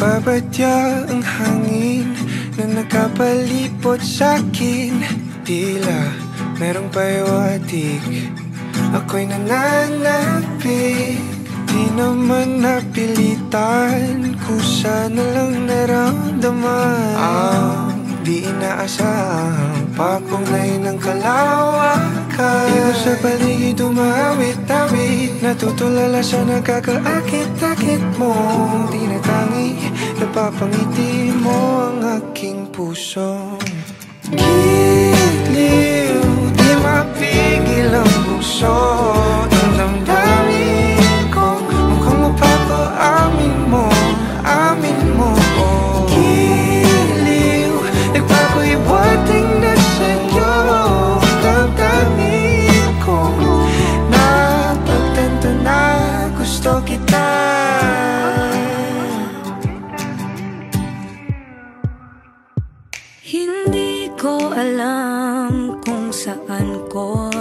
Nagbabadya ang hangin na nakapalipot sa'kin. Tila merong pahiwatig, ako'y nananapig. Di naman napilitan, kusa na lang naramdaman ang di inaasahang papunay ng kalawakan. Iba sa paligid umawit-awit, natutulala sa nakakaakit-akit mo. Tinatangi, napapangiti mo ang aking puso. Giliw, di mapigil ang puso. Ang damdamin ko, mukhang mapapaamin mo, amin mo. Giliw, nagpapahiwating na sa'yo. Damdamin ko, napagtanto na gusto kita. Hindi ko alam kung saan ko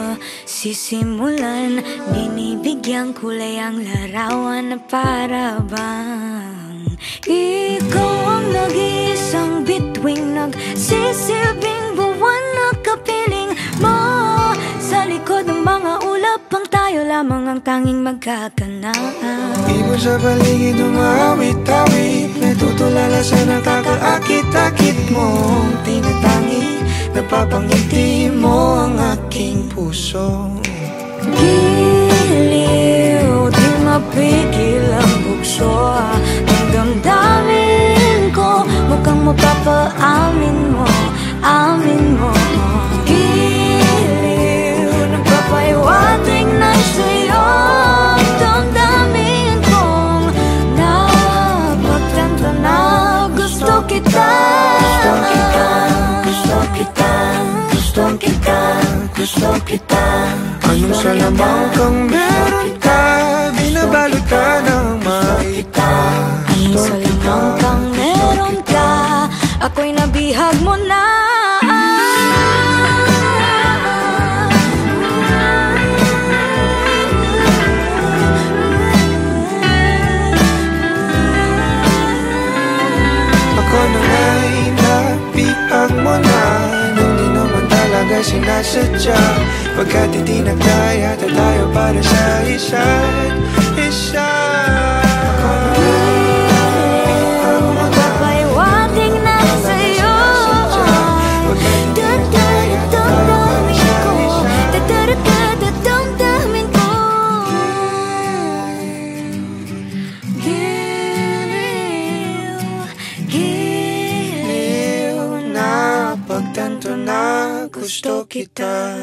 sisimulan. Binibigyan kulay ang larawan na para bang ikaw ang nag-iisang bituing, nagsisilbing buwan na kapiling mo. Sa likod ng mga ulap, ang tayo lamang ang tanging magkakanaan. Ibon sa paligid umawit-awit, natutulala sa nakakaakit-akit mo. Tinatangi, napapangiti mo ang aking puso. Giliw, di mapigil ang bugso. Ang damdamin ko, mukhang mapapaamin mo, amin mo. Giliw, nagpapahiwatig na sa'yo. Ang damdamin kong napagtanto na gusto kita. Gusto kita, gusto kita, gusto kita. Anong salamang kang meron ka, binabalot ka ng maita. Anong salamang kang meron ka, ako'y nabihag mo na. Ako na nga'y nabihag mo na, nang di naman talaga sinasadya. Pagkat hindi nagdaya tayo para sa isa't isa. Magpapahiwatig na sa'yo. Damdamin ko, Giliw, giliw, Napagtanto na gusto kita.